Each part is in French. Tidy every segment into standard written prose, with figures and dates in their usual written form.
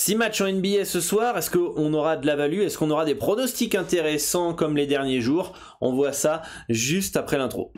6 matchs en NBA ce soir, est-ce qu'on aura de la value? Est-ce qu'on aura des pronostics intéressants comme les derniers jours? On voit ça juste après l'intro.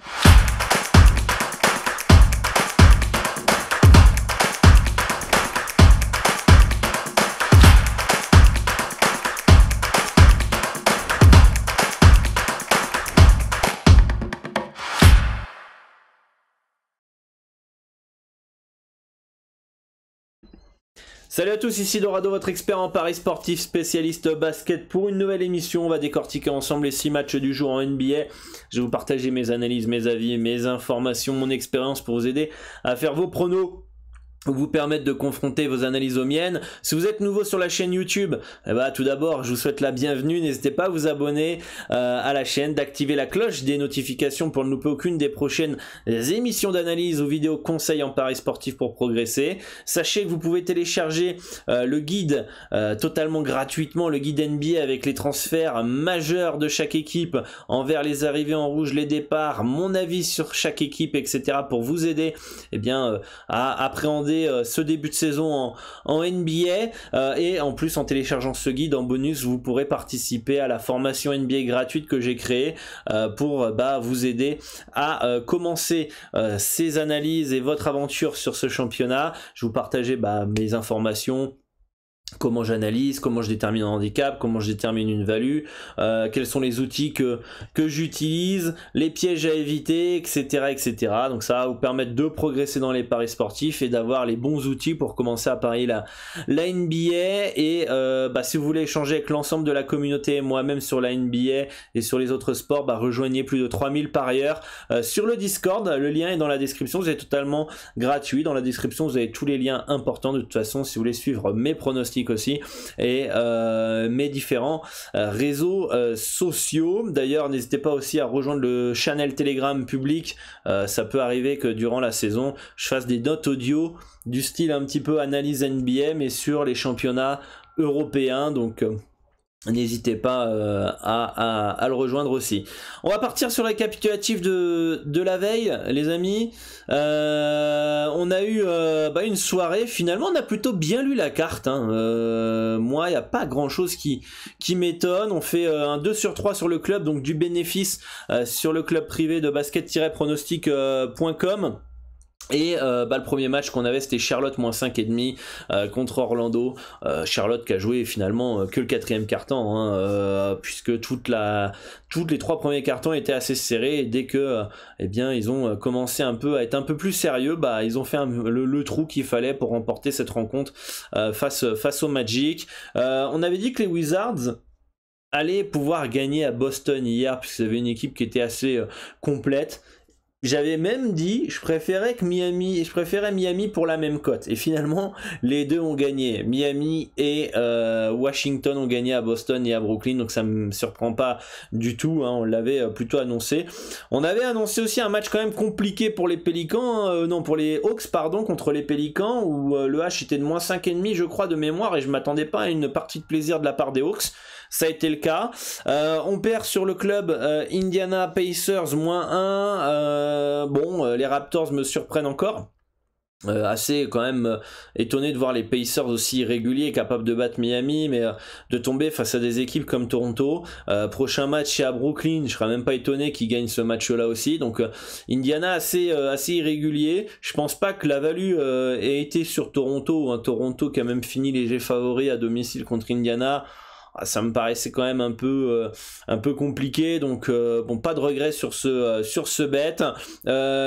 Salut à tous, ici Dorado, votre expert en paris sportif, spécialiste basket pour une nouvelle émission. On va décortiquer ensemble les 6 matchs du jour en NBA. Je vais vous partager mes analyses, mes avis, mes informations, mon expérience pour vous aider à faire vos pronos, vous permettre de confronter vos analyses aux miennes. Si vous êtes nouveau sur la chaîne YouTube, tout d'abord je vous souhaite la bienvenue. N'hésitez pas à vous abonner à la chaîne, d'activer la cloche des notifications pour ne louper aucune des prochaines émissions d'analyse ou vidéos conseils en paris sportif pour progresser. Sachez que vous pouvez télécharger le guide totalement gratuitement, le guide NBA avec les transferts majeurs de chaque équipe envers les arrivées en rouge, les départs, mon avis sur chaque équipe, etc. pour vous aider à appréhender ce début de saison en NBA, et en plus en téléchargeant ce guide en bonus vous pourrez participer à la formation NBA gratuite que j'ai créée pour vous aider à commencer ces analyses et votre aventure sur ce championnat. Je vais vous partager mes informations, comment j'analyse, comment je détermine un handicap, comment je détermine une value, quels sont les outils que j'utilise, les pièges à éviter, etc. Donc ça va vous permettre de progresser dans les paris sportifs et d'avoir les bons outils pour commencer à parier la NBA. Et si vous voulez échanger avec l'ensemble de la communauté et moi-même sur la NBA et sur les autres sports, rejoignez plus de 3000 parieurs sur le Discord. Le lien est dans la description, c'est totalement gratuit. Dans la description vous avez tous les liens importants de toute façon si vous voulez suivre mes pronostics aussi et mes différents réseaux sociaux. D'ailleurs n'hésitez pas aussi à rejoindre le channel Telegram public. Ça peut arriver que durant la saison je fasse des notes audio du style un petit peu analyse NBA mais sur les championnats européens, donc n'hésitez pas à le rejoindre aussi. On va partir sur le récapitulatif de la veille, les amis. On a eu une soirée, finalement on a plutôt bien lu la carte. Moi, il n'y a pas grand chose qui m'étonne. On fait un 2 sur 3 sur le club, donc du bénéfice sur le club privé de basket-pronostic.com. Et le premier match qu'on avait c'était Charlotte moins 5,5 contre Orlando. Charlotte qui a joué finalement que le 4e quart-temps, puisque toutes les 3 premiers quart-temps étaient assez serrés, et dès que ils ont commencé un peu à être un peu plus sérieux, ils ont fait le trou qu'il fallait pour remporter cette rencontre face au Magic. On avait dit que les Wizards allaient pouvoir gagner à Boston hier, puisqu'ils avaient une équipe qui était assez complète. J'avais même dit je préférais Miami pour la même cote, et finalement les deux ont gagné. Miami et Washington ont gagné à Boston et à Brooklyn, donc ça me surprend pas du tout, on l'avait plutôt annoncé. On avait annoncé aussi un match quand même compliqué pour les Pélicans, pour les Hawks contre les Pélicans, où le H était de moins 5,5 je crois de mémoire, et je m'attendais pas à une partie de plaisir de la part des Hawks. Ça a été le cas. On perd sur le club Indiana Pacers moins 1. Les Raptors me surprennent encore. Assez quand même étonné de voir les Pacers aussi irréguliers, capables de battre Miami, mais de tomber face à des équipes comme Toronto. Prochain match chez à Brooklyn, je serais même pas étonné qu'ils gagnent ce match-là aussi. Donc Indiana assez irrégulier. Je pense pas que la value ait été sur Toronto, Toronto qui a même fini léger favori à domicile contre Indiana. Ça me paraissait quand même un peu compliqué, donc pas de regret sur ce bet.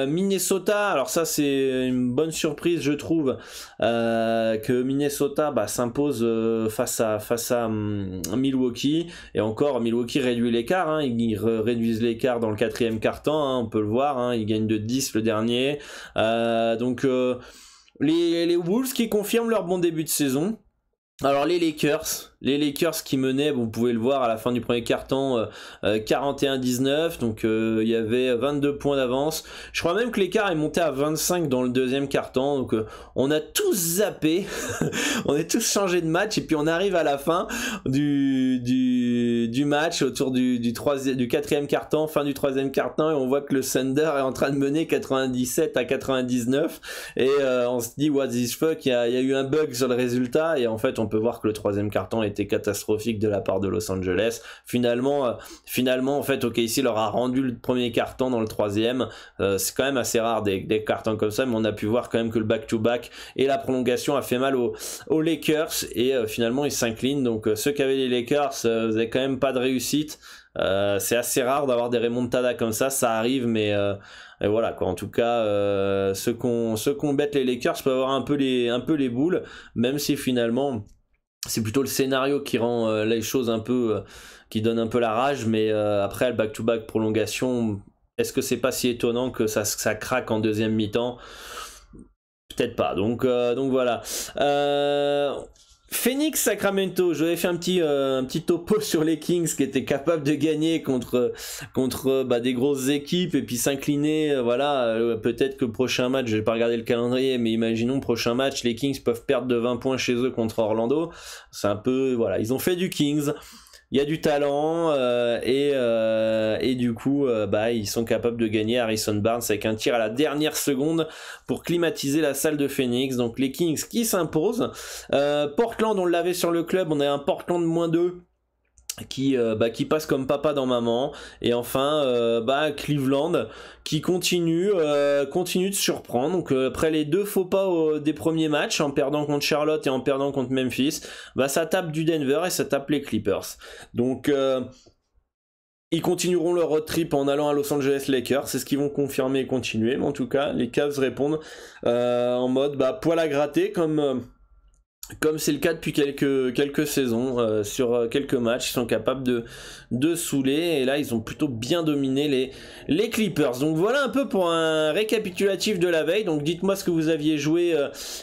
Minnesota, alors ça c'est une bonne surprise je trouve, que Minnesota s'impose face à Milwaukee, et encore Milwaukee réduit l'écart, ils réduisent l'écart dans le 4e quart-temps, on peut le voir, ils gagnent de 10 le dernier, les Wolves qui confirment leur bon début de saison. Alors les Lakers qui menaient, vous pouvez le voir à la fin du premier quart-temps, 41-19, donc il y avait 22 points d'avance. Je crois même que l'écart est monté à 25 dans le 2e quart-temps, donc on a tous zappé, on a tous changé de match, et puis on arrive à la fin du match, autour du 4e quart-temps, fin du 3e quart-temps, et on voit que le Thunder est en train de mener 97-99, et on se dit what this fuck, il y a eu un bug sur le résultat, et en fait on peut voir que le troisième quart-temps était catastrophique de la part de Los Angeles. Finalement en fait, OKC leur a rendu le premier quart-temps dans le troisième. C'est quand même assez rare des cartons comme ça, mais on a pu voir quand même que le back-to-back et la prolongation a fait mal aux Lakers, et finalement ils s'inclinent. Donc ceux qui avaient les Lakers, vous n'avez quand même pas de réussite. C'est assez rare d'avoir des remontadas comme ça arrive, mais et voilà quoi. En tout cas, ceux qu'on bête les Lakers peuvent avoir un peu les boules, même si finalement c'est plutôt le scénario qui rend les choses un peu qui donne un peu la rage. Mais après le back-to-back prolongation, est-ce que c'est pas si étonnant que ça craque en deuxième mi-temps? Peut-être pas. Donc voilà. Phoenix Sacramento, j'avais fait un petit topo sur les Kings qui étaient capables de gagner contre des grosses équipes et puis s'incliner. Voilà, peut-être que le prochain match, je vais pas regarder le calendrier, mais imaginons prochain match, les Kings peuvent perdre de 20 points chez eux contre Orlando. C'est un peu, voilà, ils ont fait du Kings. Il y a du talent et du coup ils sont capables de gagner Harrison Barnes avec un tir à la dernière seconde pour climatiser la salle de Phoenix. Donc les Kings qui s'imposent. Portland, on l'avait sur le club, on a un Portland -2 qui passe comme papa dans maman. Et enfin Cleveland qui continue de surprendre. Donc après les deux faux pas des premiers matchs, en perdant contre Charlotte et en perdant contre Memphis, ça tape du Denver et ça tape les Clippers. Donc ils continueront leur road trip en allant à Los Angeles Lakers, c'est ce qu'ils vont confirmer et continuer. Mais en tout cas les Cavs répondent en mode poil à gratter, comme c'est le cas depuis quelques saisons. Sur quelques matchs, ils sont capables de saouler, et là ils ont plutôt bien dominé les Clippers. Donc voilà un peu pour un récapitulatif de la veille. Donc dites-moi ce que vous aviez joué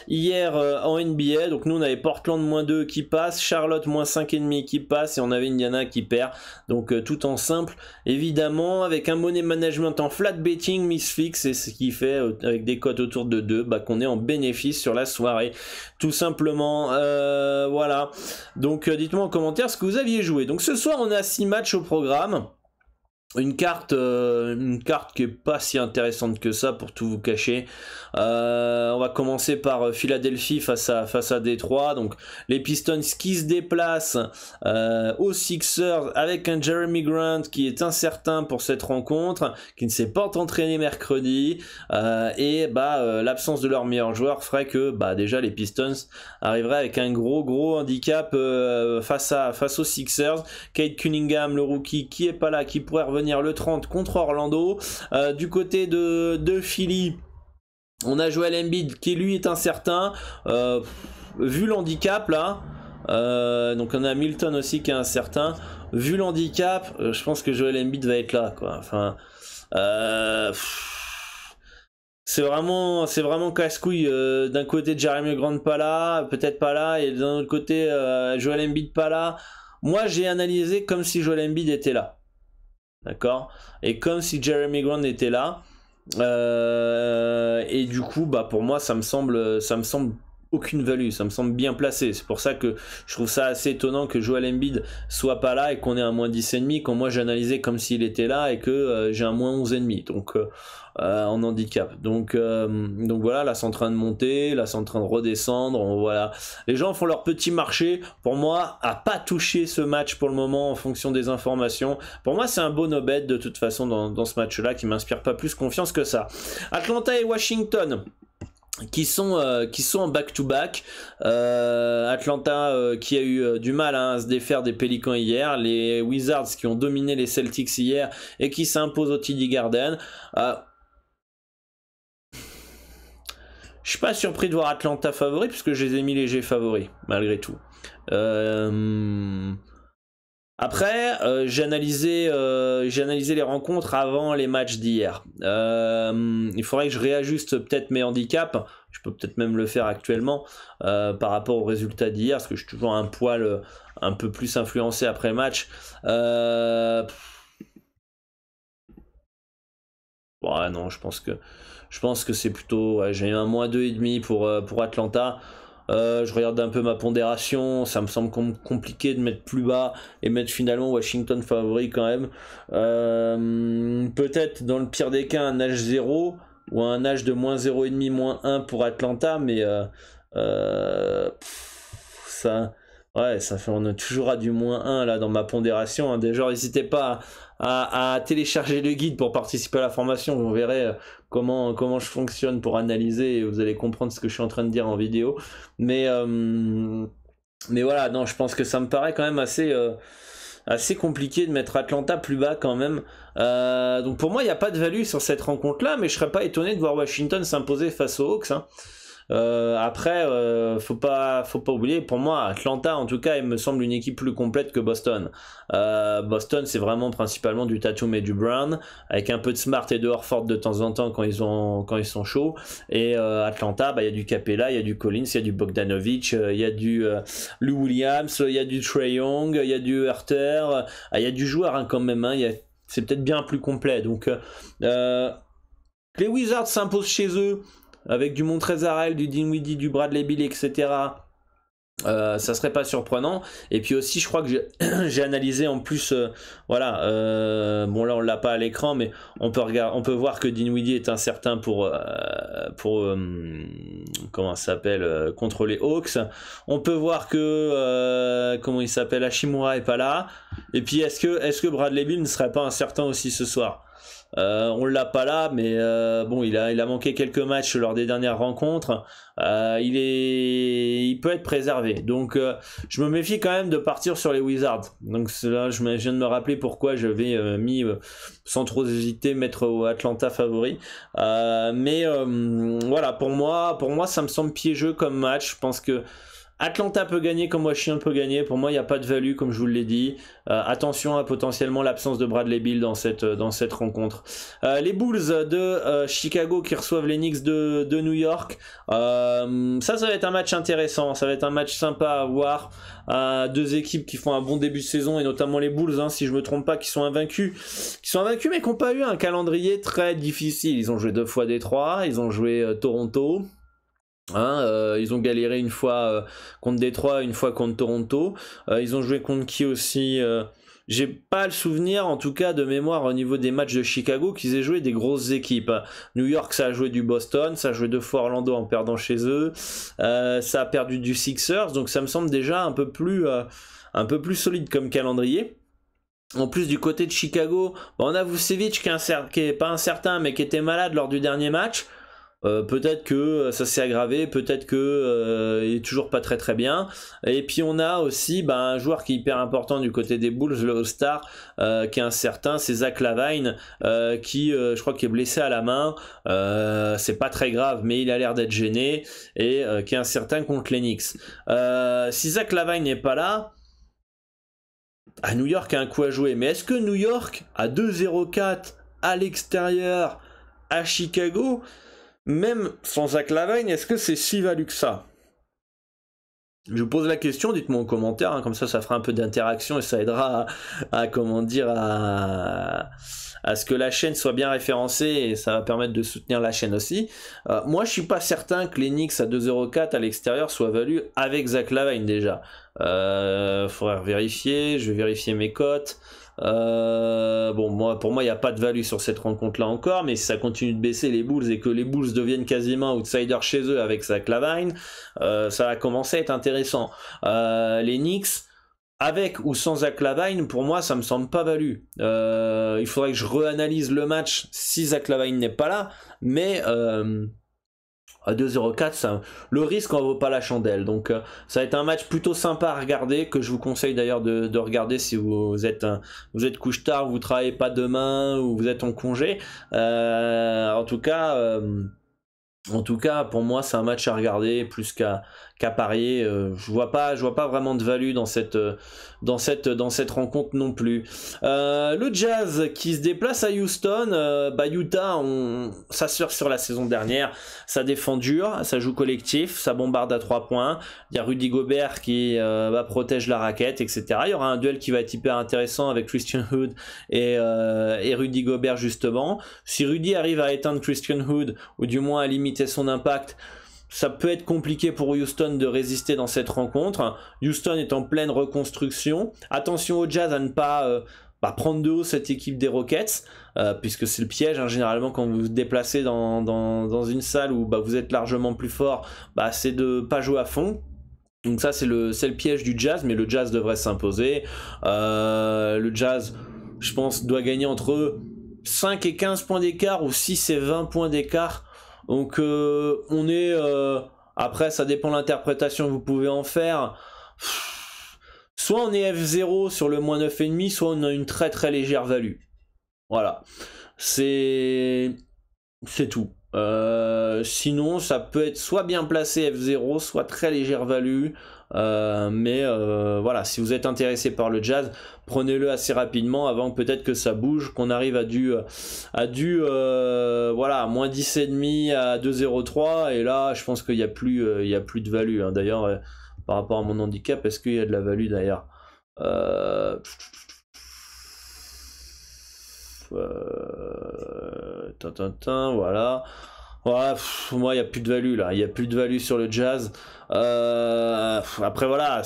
hier en NBA. Donc nous on avait Portland -2 qui passe, Charlotte -5,5 qui passe, et on avait Indiana qui perd. Donc tout en simple évidemment, avec un money management en flat betting misfix, et ce qui fait avec des cotes autour de 2 qu'on est en bénéfice sur la soirée tout simplement. Voilà, donc dites-moi en commentaire ce que vous aviez joué. Donc ce soir on a 6 matchs au programme. Une carte qui est pas si intéressante que ça, pour tout vous cacher. On va commencer par Philadelphie face à Détroit. Donc les Pistons qui se déplacent aux Sixers avec un Jeremy Grant qui est incertain pour cette rencontre, qui ne s'est pas entraîné mercredi, et l'absence de leur meilleur joueur ferait que déjà les Pistons arriveraient avec un gros handicap face aux Sixers. Cade Cunningham, le rookie, qui est pas là, qui pourrait revenir le 30 contre Orlando. Du côté de Philly, on a Joel Embiid qui lui est incertain vu l'handicap là. Donc on a Milton aussi qui est incertain. Vu l'handicap, je pense que Joel Embiid va être là quoi. Enfin c'est vraiment casse-couille. D'un côté Jeremy Grant pas là, peut-être pas là, et d'un autre côté Joel Embiid pas là. Moi j'ai analysé comme si Joel Embiid était là. D'accord, et comme si Jeremy Grant était là, et du coup pour moi ça me semble aucune value, ça me semble bien placé. C'est pour ça que je trouve ça assez étonnant que Joel Embiid soit pas là et qu'on ait un -10,5 quand moi j'ai analysé comme s'il était là et que j'ai un -11,5, donc en handicap. Donc voilà, là c'est en train de monter, là c'est en train de redescendre. Voilà, les gens font leur petit marché. Pour moi, à pas toucher ce match pour le moment en fonction des informations. Pour moi c'est un beau no-bet de toute façon dans ce match là, qui m'inspire pas plus confiance que ça. Atlanta et Washington qui sont en back-to-back. Atlanta qui a eu du mal à se défaire des Pélicans hier, les Wizards qui ont dominé les Celtics hier et qui s'imposent au TD Garden. Je suis pas surpris de voir Atlanta favori, puisque je les ai mis légers favoris malgré tout. Après, j'ai analysé les rencontres avant les matchs d'hier. Il faudrait que je réajuste peut-être mes handicaps. Je peux peut-être même le faire actuellement par rapport aux résultats d'hier, parce que je suis toujours un poil un peu plus influencé après le match. Ouais, non, je pense que c'est plutôt... Ouais, j'ai un -2,5 pour Atlanta. Je regarde un peu ma pondération, ça me semble compliqué de mettre plus bas et mettre finalement Washington favori quand même. Peut-être dans le pire des cas un H0 ou un H de -0,5, -1 pour Atlanta, mais ça... Ouais, ça fait, on est toujours à du -1 là dans ma pondération. Hein. Déjà, n'hésitez pas à télécharger le guide pour participer à la formation. Vous verrez comment je fonctionne pour analyser et vous allez comprendre ce que je suis en train de dire en vidéo. Mais voilà, non, je pense que ça me paraît quand même assez compliqué de mettre Atlanta plus bas quand même. Donc pour moi, il n'y a pas de value sur cette rencontre-là, mais je serais pas étonné de voir Washington s'imposer face aux Hawks. Hein. Après, faut pas oublier, pour moi Atlanta en tout cas il me semble une équipe plus complète que Boston. Boston c'est vraiment principalement du Tatum et du Brown avec un peu de Smart et de Horford de temps en temps quand ils sont chauds, et Atlanta il y a du Capella, il y a du Collins, il y a du Bogdanovic, il y a du Lou Williams, il y a du Trae Young, il y a du Hurter, il y a du joueur hein, quand même hein, c'est peut-être bien plus complet. Donc les Wizards s'imposent chez eux avec du Montrezl, du Dinwiddie, du Bradley Beal, etc. Ça serait pas surprenant. Et puis aussi je crois que j'ai analysé en plus voilà bon là on l'a pas à l'écran, mais on peut voir que Dinwiddie est incertain pour comment ça s'appelle contre les Hawks. On peut voir que comment il s'appelle, Hachimura est pas là. Et puis est-ce que Bradley Beal ne serait pas incertain aussi ce soir? On l'a pas là, mais bon, il a manqué quelques matchs lors des dernières rencontres. Il peut être préservé. Donc, je me méfie quand même de partir sur les Wizards. Donc là, je viens de me rappeler pourquoi j'avais mis sans trop hésiter mettre Atlanta favori. Mais voilà, pour moi, ça me semble piégeux comme match. Je pense que Atlanta peut gagner comme Washington peut gagner. Pour moi, il n'y a pas de value, comme je vous l'ai dit. Attention à potentiellement l'absence de Bradley Beal dans cette rencontre. Les Bulls de Chicago qui reçoivent les Knicks de New York. Ça va être un match intéressant. Ça va être un match sympa à voir. Deux équipes qui font un bon début de saison, et notamment les Bulls, hein, si je me trompe pas, qui sont invaincus mais qui n'ont pas eu un calendrier très difficile. Ils ont joué 2 fois Détroit, ils ont joué Toronto. Hein, ils ont galéré une fois contre Détroit, une fois contre Toronto. Ils ont joué contre qui aussi j'ai pas le souvenir en tout cas de mémoire au niveau des matchs de Chicago qu'ils aient joué des grosses équipes. New York ça a joué du Boston, ça a joué 2 fois Orlando en perdant chez eux, ça a perdu du Sixers, donc ça me semble déjà un peu plus solide comme calendrier. En plus du côté de Chicago, on a Vucevic qui est pas incertain mais qui était malade lors du dernier match. Peut-être que ça s'est aggravé, peut-être que il est toujours pas très très bien. Et puis on a aussi un joueur qui est hyper important du côté des Bulls, le All-Star, qui est incertain, c'est Zach LaVine, qui je crois qu'il est blessé à la main. C'est pas très grave, mais il a l'air d'être gêné, et qui est incertain contre les Knicks. Si Zach LaVine n'est pas là, New York a un coup à jouer. Mais est-ce que New York à 2-0-4 à l'extérieur à Chicago, même sans Zach LaVine, est-ce que c'est si value que ça? Je vous pose la question, dites-moi en commentaire, hein, comme ça fera un peu d'interaction et ça aidera à ce que la chaîne soit bien référencée, et ça va permettre de soutenir la chaîne aussi. Moi je suis pas certain que les Knicks à 2-0-4 à l'extérieur soient valus avec Zach LaVine déjà. Faudrait vérifier, je vais vérifier mes cotes. Pour moi il n'y a pas de value sur cette rencontre là encore, mais si ça continue de baisser les Bulls et que les Bulls deviennent quasiment outsiders chez eux avec Zach LaVine, ça va commencer à être intéressant. Les Knicks avec ou sans Zach LaVine, pour moi ça me semble pas value. Il faudrait que je réanalyse le match si Zach LaVine n'est pas là, mais à 2-0-4, le risque en vaut pas la chandelle. Donc ça va être un match plutôt sympa à regarder, que je vous conseille d'ailleurs de regarder si vous êtes couche tard, vous travaillez pas demain ou vous êtes en congé. En tout cas, pour moi c'est un match à regarder plus qu'à parier. Je vois pas vraiment de value dans cette rencontre non plus. Le Jazz qui se déplace à Houston. Utah, ça sort sur la saison dernière, ça défend dur, ça joue collectif, ça bombarde à 3 points. Il y a Rudy Gobert qui protège la raquette, etc. Il y aura un duel qui va être hyper intéressant avec Christian Wood et Rudy Gobert justement. Si Rudy arrive à éteindre Christian Wood, ou du moins à limiter son impact, ça peut être compliqué pour Houston de résister dans cette rencontre. Houston est en pleine reconstruction. Attention au Jazz à ne pas prendre de haut cette équipe des Rockets, puisque c'est le piège, hein, généralement quand vous vous déplacez dans une salle où vous êtes largement plus fort, c'est de pas jouer à fond. Donc ça c'est le piège du Jazz, mais le Jazz devrait s'imposer. Le Jazz, je pense, doit gagner entre 5 et 15 points d'écart ou 6 et 20 points d'écart. Donc on est... après ça dépend de l'interprétation que vous pouvez en faire. Soit on est F0 sur le moins 9,5, soit on a une très très légère value. Voilà. C'est tout. Sinon, ça peut être soit bien placé F0, soit très légère value. Mais voilà, si vous êtes intéressé par le Jazz, prenez-le assez rapidement avant peut-être que ça bouge, qu'on arrive à voilà, moins 10,5 à 2,03. Et là, je pense qu'il n'y a plus de value. Hein. D'ailleurs, par rapport à mon handicap, est-ce qu'il y a de la value d'ailleurs? Voilà. Ouais, moi il n'y a plus de value là, il n'y a plus de value sur le Jazz. Après voilà,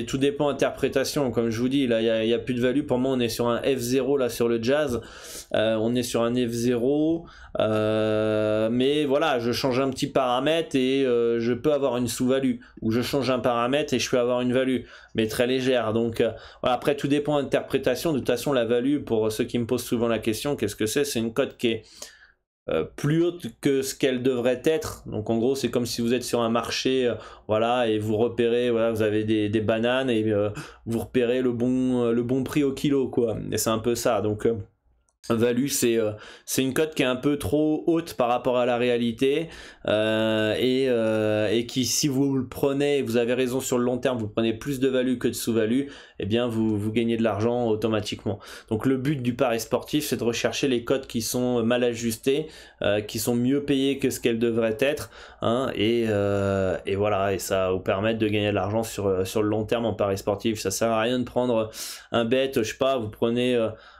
tout dépend interprétation, comme je vous dis, là il n'y a plus de value. Pour moi on est sur un F0 là sur le Jazz, on est sur un F0, mais voilà, je change un petit paramètre et je peux avoir une sous-value, ou je change un paramètre et je peux avoir une value, mais très légère. Donc voilà, après tout dépend d'interprétation. De toute façon la value, pour ceux qui me posent souvent la question, qu'est-ce que c'est une cote qui est plus haute que ce qu'elle devrait être. Donc en gros c'est comme si vous êtes sur un marché, voilà, et vous repérez, voilà, vous avez des bananes et vous repérez le bon prix au kilo, quoi. Et c'est un peu ça. Donc value, c'est une cote qui est un peu trop haute par rapport à la réalité, et qui, si vous le prenez, vous avez raison, sur le long terme vous prenez plus de value que de sous-value, et bien vous gagnez de l'argent automatiquement. Donc le but du pari sportif, c'est de rechercher les cotes qui sont mal ajustées, qui sont mieux payées que ce qu'elles devraient être, hein, et voilà, et ça va vous permettre de gagner de l'argent sur le long terme en pari sportif. Ça sert à rien de prendre un bet, je sais pas, vous prenez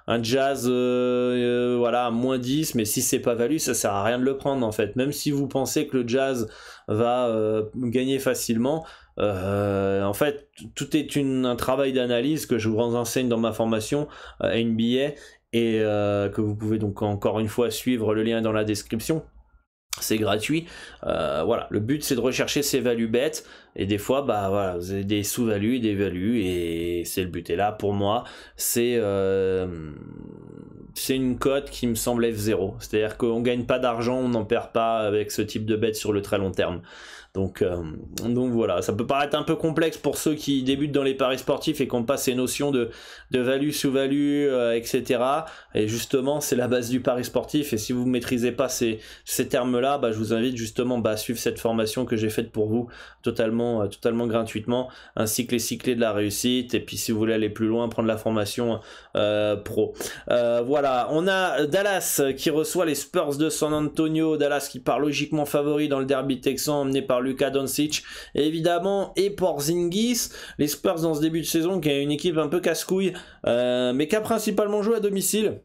un Jazz, voilà, moins 10, mais si c'est pas value, ça sert à rien de le prendre en fait. Même si vous pensez que le Jazz va gagner facilement, en fait, tout est un travail d'analyse que je vous enseigne dans ma formation NBA, et que vous pouvez donc encore une fois suivre, le lien est dans la description. C'est gratuit. Voilà, le but c'est de rechercher ces values bêtes, et des fois bah voilà, vous avez des sous-values, des values, et c'est le but. Et là pour moi c'est une cote qui me semble F0, c'est-à-dire qu'on gagne pas d'argent, on n'en perd pas avec ce type de bête sur le très long terme. Donc voilà, ça peut paraître un peu complexe pour ceux qui débutent dans les paris sportifs et qui n'ont pas ces notions de value, sous-value, etc. Et justement, c'est la base du pari sportif. Et si vous ne maîtrisez pas ces termes-là, bah, je vous invite justement à suivre cette formation que j'ai faite pour vous totalement gratuitement, ainsi que les cyclés de la réussite. Et puis si vous voulez aller plus loin, prendre la formation pro. Voilà, on a Dallas qui reçoit les Spurs de San Antonio. Dallas qui part logiquement favori dans le derby texan, emmené par Luka Doncic évidemment, et Porzingis. Les Spurs dans ce début de saison qui a une équipe un peu casse-couille, mais qui a principalement joué à domicile.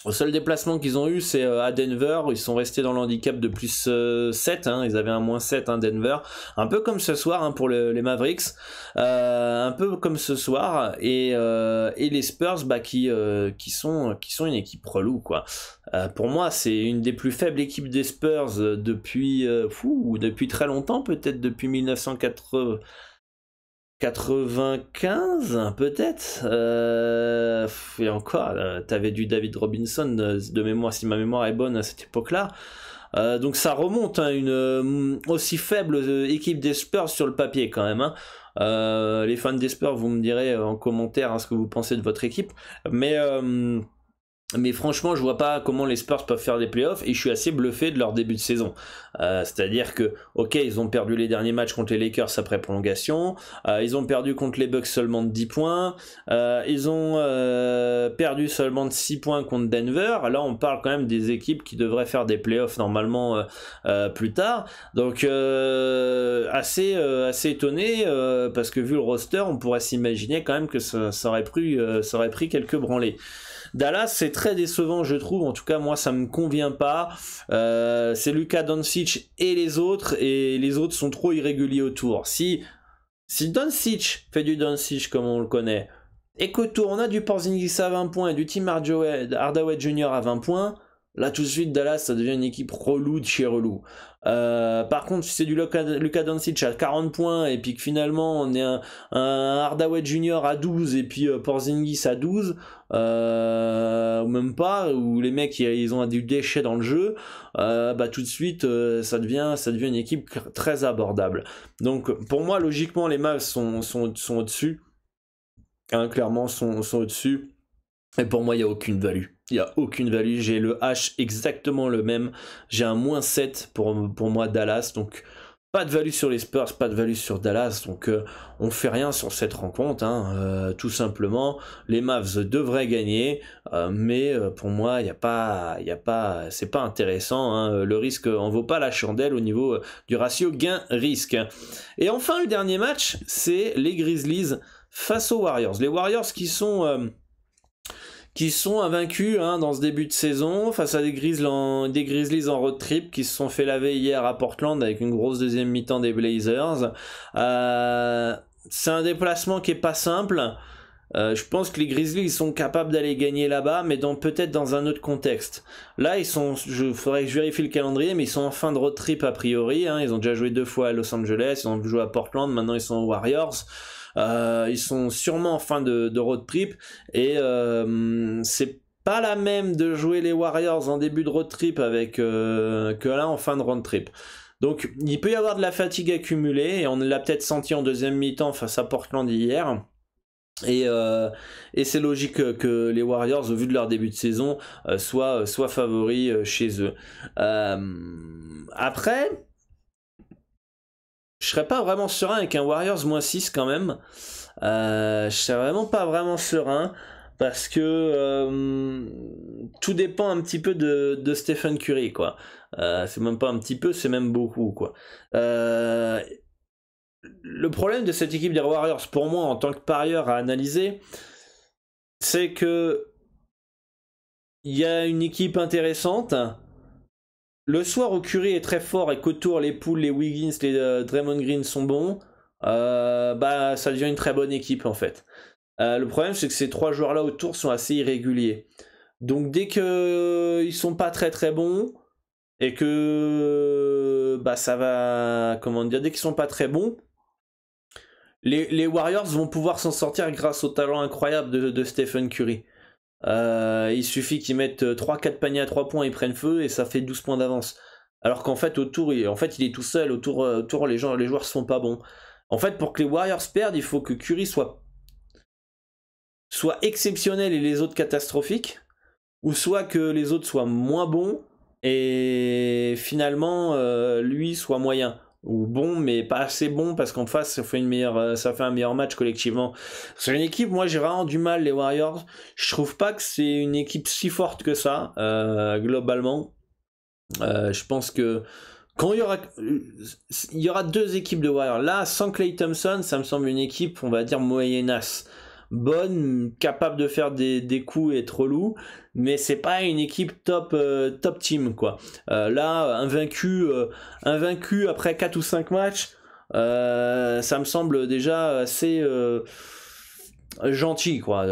Le seul déplacement qu'ils ont eu, c'est à Denver. Ils sont restés dans l'handicap de plus 7, hein. Ils avaient un moins 7, hein, Denver, un peu comme ce soir, hein, pour les Mavericks, un peu comme ce soir, et les Spurs, bah, qui sont une équipe relou, quoi. Pour moi c'est une des plus faibles équipes des Spurs depuis très longtemps, peut-être depuis 1995 peut-être, et encore, t'avais du David Robinson de mémoire, si ma mémoire est bonne, à cette époque là. Donc ça remonte, hein, une aussi faible équipe des Spurs sur le papier quand même, hein. Les fans des Spurs, vous me direz en commentaire, hein, ce que vous pensez de votre équipe, mais franchement je vois pas comment les Spurs peuvent faire des playoffs, et je suis assez bluffé de leur début de saison. C'est-à-dire que ok, ils ont perdu les derniers matchs contre les Lakers après prolongation, ils ont perdu contre les Bucks seulement de 10 points, ils ont perdu seulement de 6 points contre Denver. Là on parle quand même des équipes qui devraient faire des playoffs normalement plus tard. Donc assez étonné, parce que vu le roster on pourrait s'imaginer quand même que ça aurait pris quelques branlées. Dallas c'est très décevant, je trouve, en tout cas moi ça me convient pas. C'est Luka Doncic et les autres sont trop irréguliers autour. Si Doncic fait du Doncic comme on le connaît, et qu'autour on a du Porzingis à 20 points et du Tim Hardaway Jr. à 20 points, là tout de suite Dallas ça devient une équipe relou de chez relou. Par contre si c'est du Luka Doncic à 40 points et puis que finalement on est un Hardaway Jr à 12 et puis Porzingis à 12 ou même pas, où les mecs ils ont du déchet dans le jeu, bah tout de suite ça devient une équipe très abordable. Donc pour moi logiquement les Mavs sont au-dessus, hein, clairement sont au-dessus. Et pour moi, il n'y a aucune value. Il n'y a aucune value. J'ai le H exactement le même. J'ai un -7 pour moi Dallas. Donc, pas de value sur les Spurs, pas de value sur Dallas. Donc, on fait rien sur cette rencontre. Hein. Tout simplement, les Mavs devraient gagner. Mais pour moi, c'est pas intéressant. Hein. Le risque en vaut pas la chandelle au niveau du ratio gain-risque. Et enfin, le dernier match, c'est les Grizzlies face aux Warriors. Les Warriors qui sont invaincus hein, dans ce début de saison face à des Grizzlies en road trip qui se sont fait laver hier à Portland avec une grosse deuxième mi-temps des Blazers. C'est un déplacement qui est pas simple. Je pense que les Grizzlies sont capables d'aller gagner là-bas, mais peut-être dans un autre contexte. Là, faudrait que je vérifie le calendrier, mais ils sont en fin de road trip a priori. Hein, ils ont déjà joué 2 fois à Los Angeles, ils ont joué à Portland, maintenant ils sont aux Warriors. Ils sont sûrement en fin de road trip et c'est pas la même de jouer les Warriors en début de road trip que là en fin de road trip. Donc il peut y avoir de la fatigue accumulée et on l'a peut-être senti en deuxième mi-temps face à Portland hier. Et c'est logique que les Warriors, au vu de leur début de saison, soient favoris chez eux. Après, je serais pas vraiment serein avec un Warriors -6 quand même. Je serais vraiment pas vraiment serein parce que tout dépend un petit peu de Stephen Curry quoi. C'est même pas un petit peu, c'est même beaucoup quoi. Le problème de cette équipe des Warriors pour moi en tant que parieur à analyser, c'est que il y a une équipe intéressante. Le soir où Curry est très fort et qu'autour les Poole, les Wiggins, les Draymond Green sont bons, bah ça devient une très bonne équipe en fait. Le problème c'est que ces 3 joueurs là autour sont assez irréguliers. Donc dès que ils sont pas très très bons et que bah ça va comment dire, dès qu'ils sont pas très bons, les Warriors vont pouvoir s'en sortir grâce au talent incroyable de Stephen Curry. Il suffit qu'ils mettent 3-4 paniers à 3 points, ils prennent feu et ça fait 12 points d'avance. Alors qu'en fait autour, il est tout seul, autour les joueurs sont pas bons. En fait pour que les Warriors perdent, il faut que Curry soit exceptionnel et les autres catastrophiques, ou soit que les autres soient moins bons et finalement lui soit moyen. Ou bon mais pas assez bon parce qu'en face ça fait un meilleur match collectivement. C'est une équipe, moi j'ai vraiment du mal les Warriors, je trouve pas que c'est une équipe si forte que ça globalement. Je pense que quand il y aura 2 équipes de Warriors là sans Klay Thompson, ça me semble une équipe on va dire moyennasse, bonne, capable de faire des coups et être relou, mais c'est pas une équipe top team quoi. Là invaincu après 4 ou 5 matchs, ça me semble déjà assez gentil quoi.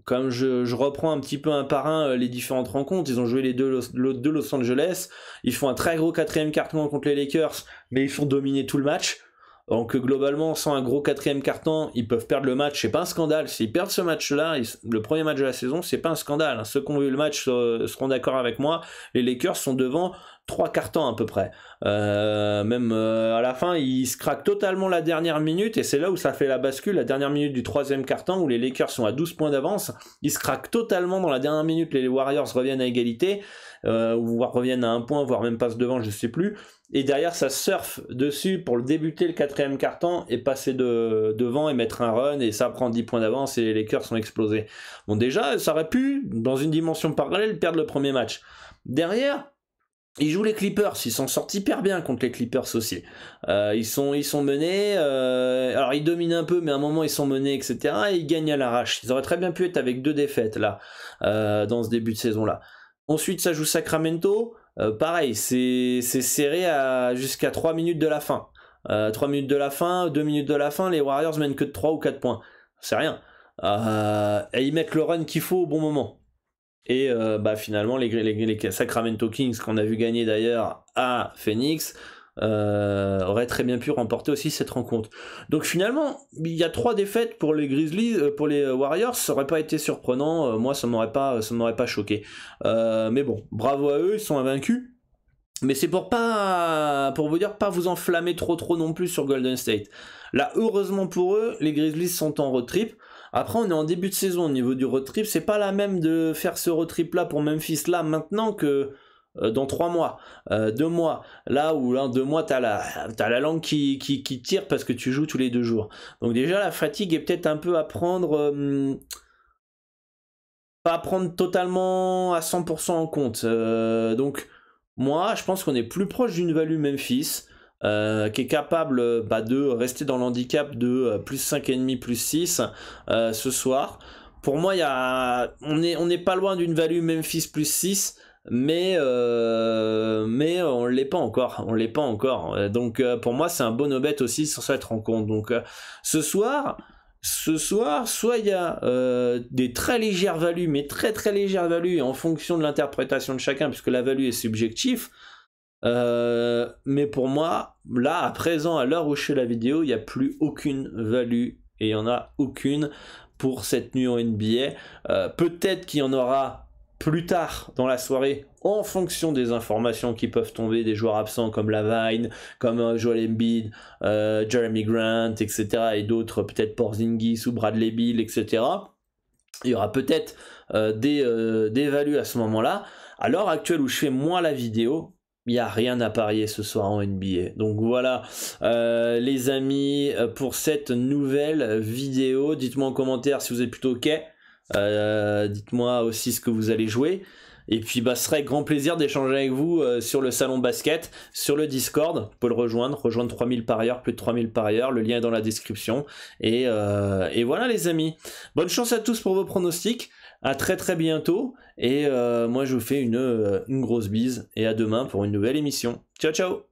Comme je reprends un petit peu un par un les différentes rencontres, ils ont joué les deux de Los Angeles, ils font un très gros 4e quart-temps contre les Lakers, mais ils font dominer tout le match. Donc globalement, sans un gros 4e quart-temps, ils peuvent perdre le match, c'est pas un scandale. S'ils perdent ce match-là, le premier match de la saison, c'est pas un scandale. Ceux qui ont vu le match seront d'accord avec moi. Les Lakers sont devant 3 quart-temps à peu près. Même à la fin, ils se craquent totalement la dernière minute, et c'est là où ça fait la bascule, la dernière minute du 3e quart-temps, où les Lakers sont à 12 points d'avance. Ils se craquent totalement dans la dernière minute, les Warriors reviennent à égalité, ou reviennent à 1 point, voire même passent devant, je sais plus. Et derrière ça surfe dessus pour le débuter le 4e quart-temps et passer devant et mettre un run, et ça prend 10 points d'avance et les Lakers sont explosés. Bon déjà ça aurait pu dans une dimension parallèle perdre le premier match. Derrière ils jouent les Clippers, ils s'en sortent hyper bien contre les Clippers aussi. Ils sont menés, alors ils dominent un peu mais à un moment ils sont menés etc. et ils gagnent à l'arrache. Ils auraient très bien pu être avec 2 défaites là dans ce début de saison là. Ensuite ça joue Sacramento. Pareil, c'est serré jusqu'à 3 minutes de la fin. 3 minutes de la fin, 2 minutes de la fin, les Warriors mènent que de 3 ou 4 points. C'est rien. Et ils mettent le run qu'il faut au bon moment. Et finalement, les Sacramento Kings, qu'on a vu gagner d'ailleurs à Phoenix, auraient très bien pu remporter aussi cette rencontre. Donc finalement, il y a 3 défaites pour les Grizzlies, pour les Warriors, ça aurait pas été surprenant, moi ça m'aurait pas choqué. Mais bon, bravo à eux, ils sont invaincus. Mais c'est pour vous dire, pas vous enflammer trop non plus sur Golden State. Là, heureusement pour eux, les Grizzlies sont en road trip. Après, on est en début de saison au niveau du road trip. C'est pas la même de faire ce road trip là pour Memphis là maintenant que dans 3 mois, 2 mois. Là où en 2 mois, t'as la langue qui tire parce que tu joues tous les 2 jours. Donc déjà, la fatigue est peut-être un peu à prendre... pas à prendre totalement à 100% en compte. Donc... Moi, je pense qu'on est plus proche d'une value Memphis, qui est capable de rester dans l'handicap de plus 5,5, plus 6 ce soir. Pour moi, on n'est pas loin d'une value Memphis plus 6, mais on l'est pas encore. Donc pour moi, c'est un bon no-bet aussi sur cette rencontre. Donc ce soir, soit il y a des très légères values, mais très légères values en fonction de l'interprétation de chacun, puisque la value est subjective. Mais pour moi, là, à présent, à l'heure où je fais la vidéo, il n'y a plus aucune value, et il n'y en a aucune pour cette nuit en NBA. Peut-être qu'il y en aura plus tard dans la soirée, en fonction des informations qui peuvent tomber, des joueurs absents comme Lavine, comme Joel Embiid, Jeremy Grant, etc. et d'autres, peut-être Porzingis ou Bradley Beal, etc. Il y aura peut-être des values à ce moment-là. À l'heure actuelle où je fais moi la vidéo, il n'y a rien à parier ce soir en NBA. Donc voilà, les amis, pour cette nouvelle vidéo. Dites-moi en commentaire si vous êtes plutôt OK. Dites-moi aussi ce que vous allez jouer. Et puis ce serait avec grand plaisir d'échanger avec vous sur le salon basket, sur le Discord. Vous pouvez le rejoindre 3000 parieurs, plus de 3000 parieurs, le lien est dans la description. Et voilà les amis, bonne chance à tous pour vos pronostics, à très bientôt. Et moi je vous fais une grosse bise et à demain pour une nouvelle émission. Ciao ciao.